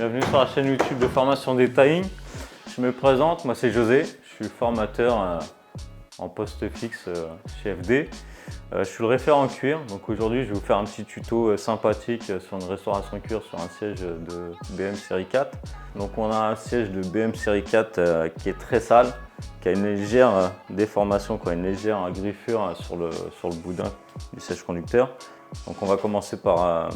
Bienvenue sur la chaîne YouTube de formation Detailing. Je me présente, moi c'est José, je suis formateur en poste fixe chez FD. Je suis le référent en cuir, donc aujourd'hui je vais vous faire un petit tuto sympathique sur une restauration cuir sur un siège de BM série 4. Donc on a un siège de BM série 4 qui est très sale, qui a une légère déformation, une légère griffure sur le boudin du siège conducteur. Donc on va commencer par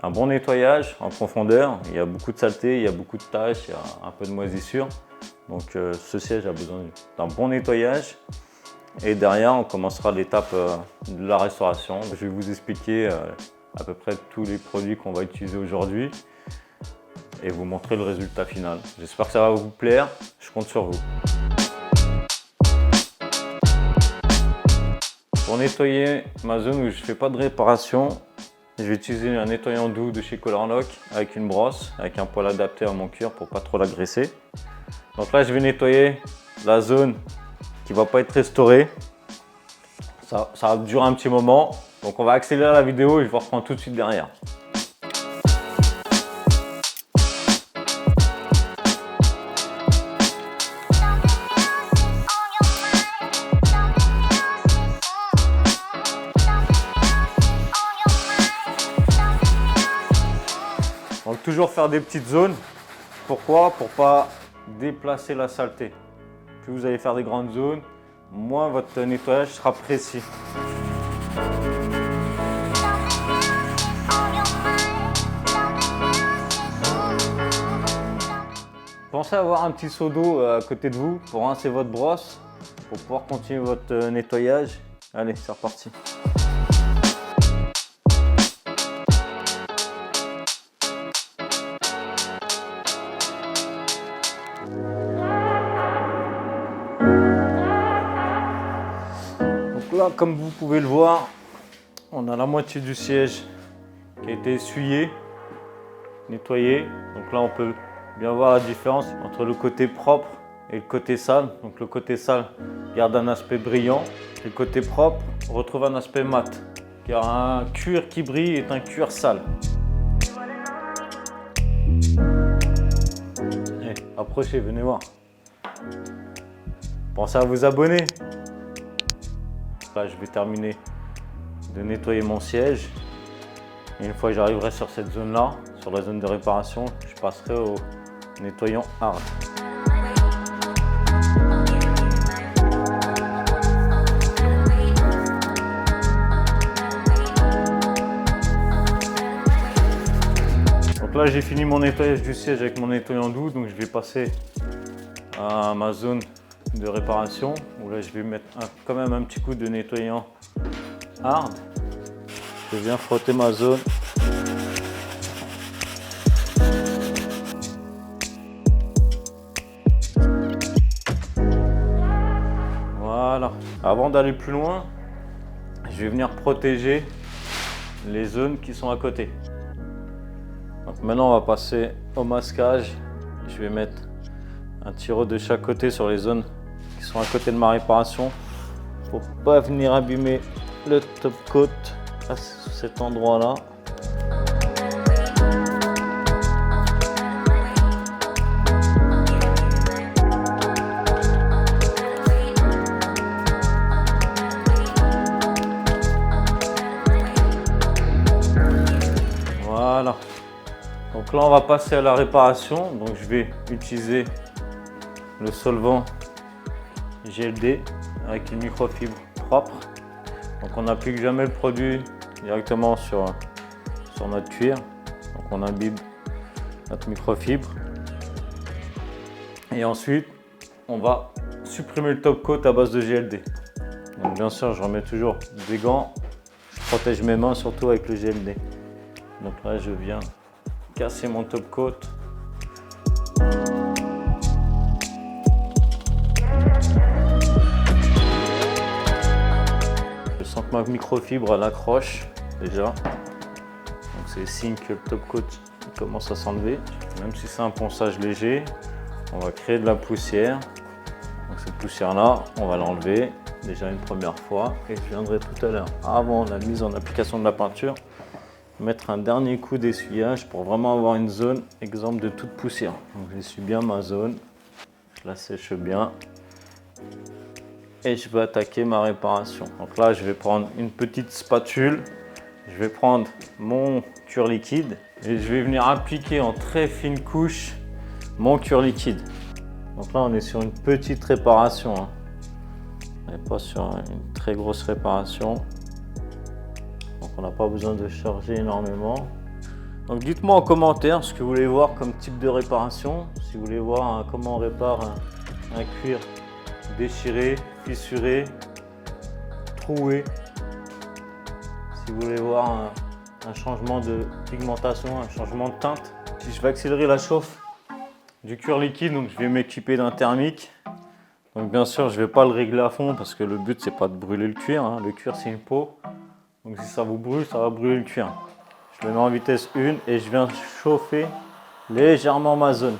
un bon nettoyage en profondeur. Il y a beaucoup de saleté, il y a beaucoup de taches, il y a un peu de moisissure. Donc ce siège a besoin d'un bon nettoyage. Et derrière, on commencera l'étape de la restauration. Je vais vous expliquer à peu près tous les produits qu'on va utiliser aujourd'hui et vous montrer le résultat final. J'espère que ça va vous plaire, je compte sur vous. Pour nettoyer ma zone où je ne fais pas de réparation, je vais utiliser un nettoyant doux de chez Colorlock avec une brosse, avec un poil adapté à mon cuir pour pas trop l'agresser. Donc là, je vais nettoyer la zone qui ne va pas être restaurée. Ça va durer un petit moment. Donc on va accélérer la vidéo et je vous reprends tout de suite derrière. Donc toujours faire des petites zones. Pourquoi? Pour pas déplacer la saleté. Plus vous allez faire des grandes zones, moins votre nettoyage sera précis. Pensez à avoir un petit seau d'eau à côté de vous pour rincer votre brosse, pour pouvoir continuer votre nettoyage. Allez, c'est reparti. Là, comme vous pouvez le voir, on a la moitié du siège qui a été essuyé, nettoyé. Donc là, on peut bien voir la différence entre le côté propre et le côté sale. Donc le côté sale garde un aspect brillant et le côté propre retrouve un aspect mat. Car un cuir qui brille est un cuir sale. Allez, approchez, venez voir. Pensez à vous abonner. Là, je vais terminer de nettoyer mon siège. Et une fois que j'arriverai sur cette zone-là, sur la zone de réparation, je passerai au nettoyant hard. Donc là, j'ai fini mon nettoyage du siège avec mon nettoyant doux, donc je vais passer à ma zone de réparation où là je vais mettre quand même un petit coup de nettoyant hard. Je viens frotter ma zone. Voilà. Avant d'aller plus loin, je vais venir protéger les zones qui sont à côté. Donc maintenant on va passer au masquage. Je vais mettre un tiro de chaque côté sur les zones qui sont à côté de ma réparation pour pas venir abîmer le top coat à cet endroit là. Voilà, donc là on va passer à la réparation. Donc je vais utiliser le solvant GLD avec une microfibre propre. Donc on n'applique jamais le produit directement sur notre cuir. Donc on imbibe notre microfibre. Et ensuite on va supprimer le top coat à base de GLD. Donc bien sûr je remets toujours des gants. Je protège mes mains surtout avec le GLD. Donc là je viens casser mon top coat. Je sens que ma microfibre elle accroche déjà. Donc c'est signe que le top coat commence à s'enlever. Même si c'est un ponçage léger, on va créer de la poussière. Donc cette poussière là, on va l'enlever déjà une première fois et je viendrai tout à l'heure, avant la mise en application de la peinture, mettre un dernier coup d'essuyage pour vraiment avoir une zone exempte de toute poussière. Donc j'essuie bien ma zone, je la sèche bien et je vais attaquer ma réparation. Donc là je vais prendre une petite spatule, je vais prendre mon cuir liquide et je vais venir appliquer en très fine couche mon cuir liquide. Donc là on est sur une petite réparation, hein. On n'est pas sur une très grosse réparation. Donc on n'a pas besoin de charger énormément. Donc dites-moi en commentaire ce que vous voulez voir comme type de réparation. Si vous voulez voir comment on répare un cuir déchiré, fissuré, troué. Si vous voulez voir un changement de pigmentation, un changement de teinte. Si je vais accélérer la chauffe du cuir liquide, donc je vais m'équiper d'un thermique. Donc bien sûr je ne vais pas le régler à fond parce que le but c'est pas de brûler le cuir, hein. Le cuir c'est une peau. Donc si ça vous brûle, ça va brûler le cuir. Je le mets en vitesse 1 et je viens chauffer légèrement ma zone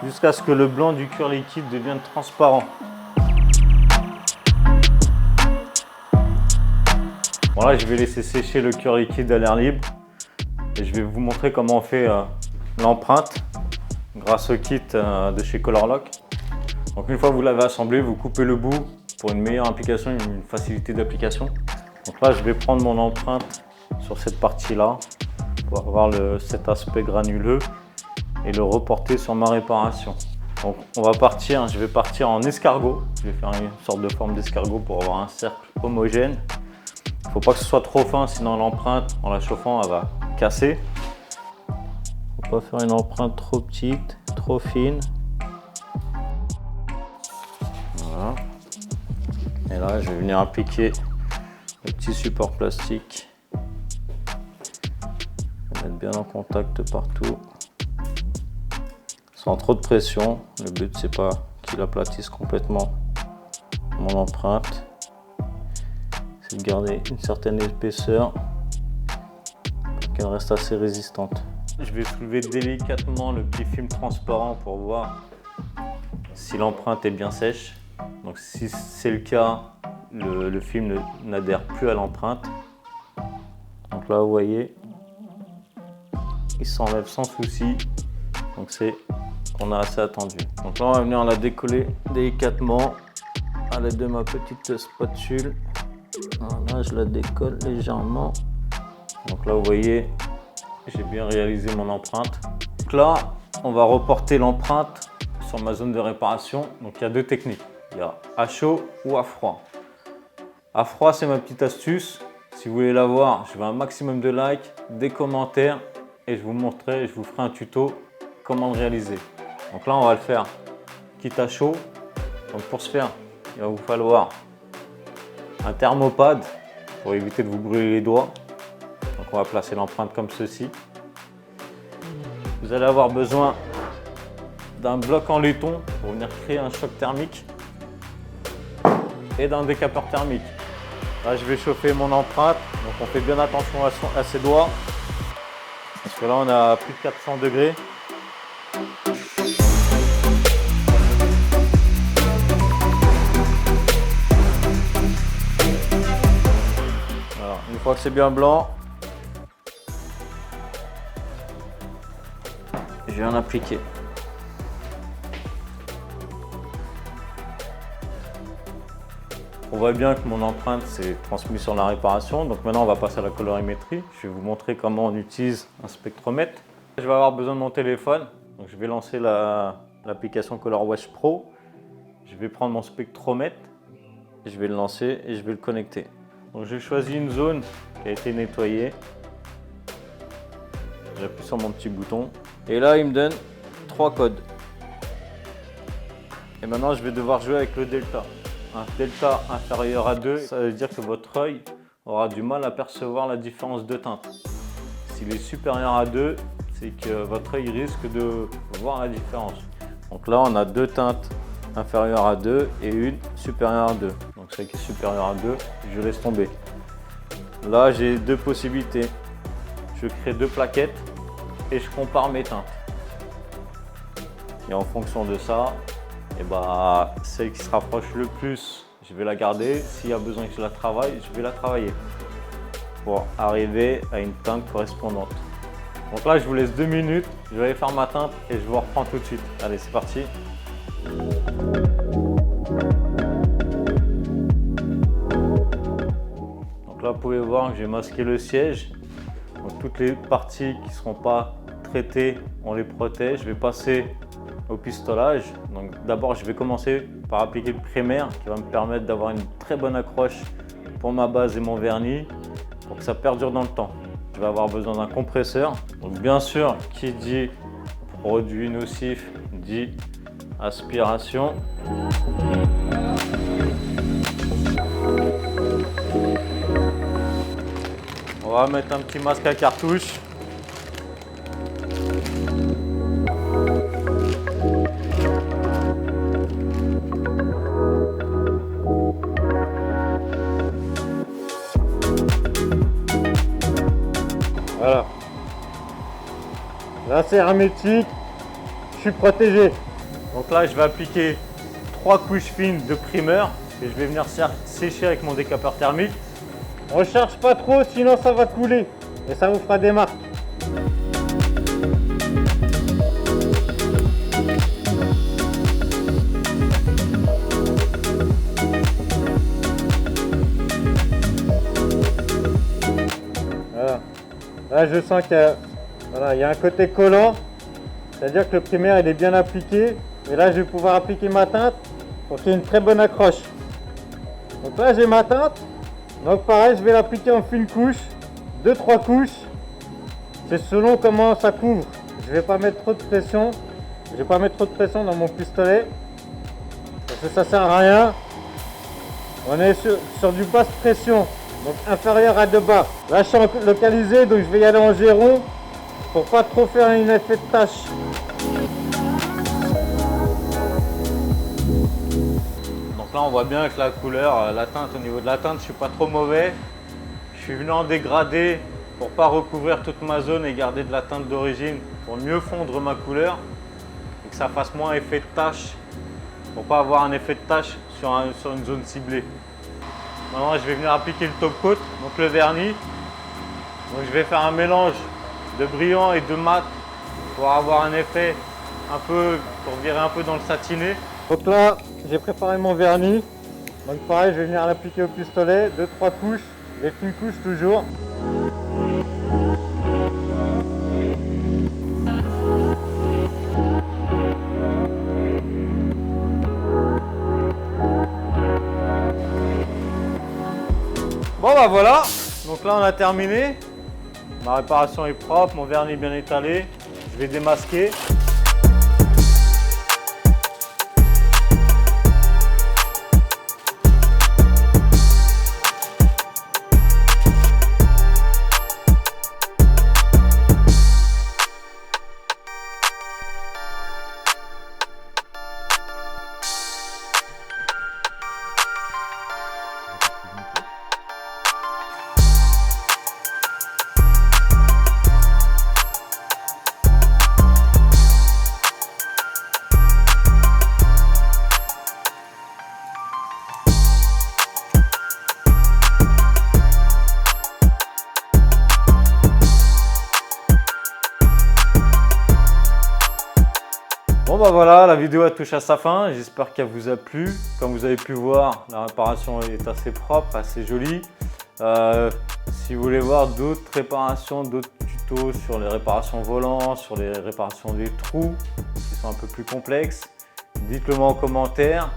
jusqu'à ce que le blanc du cuir liquide devienne transparent. Bon là, je vais laisser sécher le cuir liquide à l'air libre et je vais vous montrer comment on fait l'empreinte grâce au kit de chez Colorlock. Donc une fois que vous l'avez assemblé, vous coupez le bout pour une meilleure application, une facilité d'application. Donc là, je vais prendre mon empreinte sur cette partie-là pour avoir cet aspect granuleux et le reporter sur ma réparation. Donc on va partir, je vais partir en escargot. Je vais faire une sorte de forme d'escargot pour avoir un cercle homogène. Il ne faut pas que ce soit trop fin, sinon l'empreinte, en la chauffant, elle va casser. Il ne faut pas faire une empreinte trop petite, trop fine. Voilà. Et là, je vais venir appliquer le petit support plastique. Je vais mettre bien en contact partout. Sans trop de pression. Le but, c'est pas qu'il aplatisse complètement mon empreinte. C'est de garder une certaine épaisseur pour qu'elle reste assez résistante. Je vais soulever délicatement le petit film transparent pour voir si l'empreinte est bien sèche. Donc si c'est le cas, le film n'adhère plus à l'empreinte. Donc là vous voyez, il s'enlève sans souci. Donc c'est qu'on a assez attendu. Donc là on va venir la décoller délicatement à l'aide de ma petite spatule. Voilà, je la décolle légèrement. Donc là vous voyez, j'ai bien réalisé mon empreinte. Donc là on va reporter l'empreinte sur ma zone de réparation. Donc il y a deux techniques. Il y a à chaud ou à froid. À froid, c'est ma petite astuce. Si vous voulez la voir, je veux un maximum de likes, des commentaires et je vous montrerai, je vous ferai un tuto comment le réaliser. Donc là, on va le faire quitte à chaud. Donc pour ce faire, il va vous falloir un thermopad pour éviter de vous brûler les doigts. Donc on va placer l'empreinte comme ceci. Vous allez avoir besoin d'un bloc en laiton pour venir créer un choc thermique et d'un décapeur thermique. Là, je vais chauffer mon empreinte, donc on fait bien attention à ses doigts parce que là on a plus de 400 degrés. Alors, une fois que c'est bien blanc, je viens l'appliquer. On voit bien que mon empreinte s'est transmise sur la réparation. Donc maintenant, on va passer à la colorimétrie. Je vais vous montrer comment on utilise un spectromètre. Je vais avoir besoin de mon téléphone. Donc je vais lancer l'application ColorWatch Pro. Je vais prendre mon spectromètre. Je vais le lancer et je vais le connecter. Donc j'ai choisi une zone qui a été nettoyée. J'appuie sur mon petit bouton. Et là, il me donne 3 codes. Et maintenant, je vais devoir jouer avec le delta. Un delta inférieur à 2, ça veut dire que votre œil aura du mal à percevoir la différence de teinte. S'il est supérieur à 2, c'est que votre œil risque de voir la différence. Donc là, on a deux teintes inférieures à 2 et une supérieure à 2. Donc celle qui est supérieure à 2, je laisse tomber. Là, j'ai deux possibilités. Je crée deux plaquettes et je compare mes teintes. Et en fonction de ça, et celle qui se rapproche le plus, je vais la garder. S'il y a besoin que je la travaille, je vais la travailler. pour arriver à une teinte correspondante. Donc là, je vous laisse 2 minutes, je vais aller faire ma teinte et je vous reprends tout de suite. Allez, c'est parti. Donc là, vous pouvez voir que j'ai masqué le siège. Donc toutes les parties qui ne seront pas traitées, on les protège. Je vais passer au pistolage. Donc d'abord, je vais commencer par appliquer le primaire qui va me permettre d'avoir une très bonne accroche pour ma base et mon vernis pour que ça perdure dans le temps. Je vais avoir besoin d'un compresseur. Donc bien sûr, qui dit produit nocif dit aspiration. On va mettre un petit masque à cartouche. Voilà. Là c'est hermétique, je suis protégé. Donc là je vais appliquer 3 couches fines de primer et je vais venir sécher avec mon décapeur thermique. On ne cherche pas trop sinon ça va couler et ça vous fera des marques. Voilà. Là je sens qu'il y a un côté collant, c'est-à-dire que le primaire il est bien appliqué et là je vais pouvoir appliquer ma teinte pour qu'il y ait une très bonne accroche. Donc là j'ai ma teinte, donc pareil je vais l'appliquer en fine couche, 2-3 couches, c'est selon comment ça couvre. Je vais pas mettre trop de pression, dans mon pistolet parce que ça sert à rien. On est sur du basse pression, donc inférieur à 2 bars. Là je suis localisé, donc je vais y aller en géron pour pas trop faire un effet de tache. Donc là on voit bien que la couleur, la teinte, au niveau de la teinte je suis pas trop mauvais. Je suis venu en dégradé pour pas recouvrir toute ma zone et garder de la teinte d'origine pour mieux fondre ma couleur et que ça fasse moins effet de tache, pour pas avoir un effet de tache sur une zone ciblée. Maintenant je vais venir appliquer le top coat, donc le vernis. Donc je vais faire un mélange de brillant et de mat pour avoir un effet un peu, pour virer un peu dans le satiné. Donc là j'ai préparé mon vernis, donc pareil je vais venir l'appliquer au pistolet, 2-3 couches, les fines couches toujours. Bon bah voilà, donc là on a terminé, ma réparation est propre, mon vernis est bien étalé, je vais démasquer. Bon bah voilà, la vidéo touche à sa fin, j'espère qu'elle vous a plu. Comme vous avez pu voir, la réparation est assez propre, assez jolie. Si vous voulez voir d'autres réparations, d'autres tutos sur les réparations volants, sur les réparations des trous qui sont un peu plus complexes, dites-le moi en commentaire.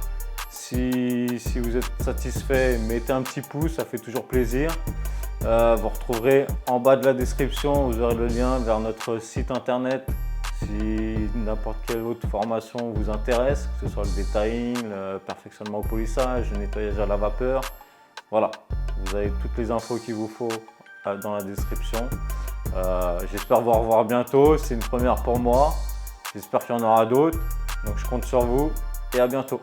Si vous êtes satisfait, mettez un petit pouce, ça fait toujours plaisir. Vous retrouverez en bas de la description, vous aurez le lien vers notre site internet. Si n'importe quelle autre formation vous intéresse, que ce soit le detailing, le perfectionnement au polissage, le nettoyage à la vapeur, voilà, vous avez toutes les infos qu'il vous faut dans la description. J'espère vous revoir bientôt, c'est une première pour moi, j'espère qu'il y en aura d'autres, donc je compte sur vous et à bientôt.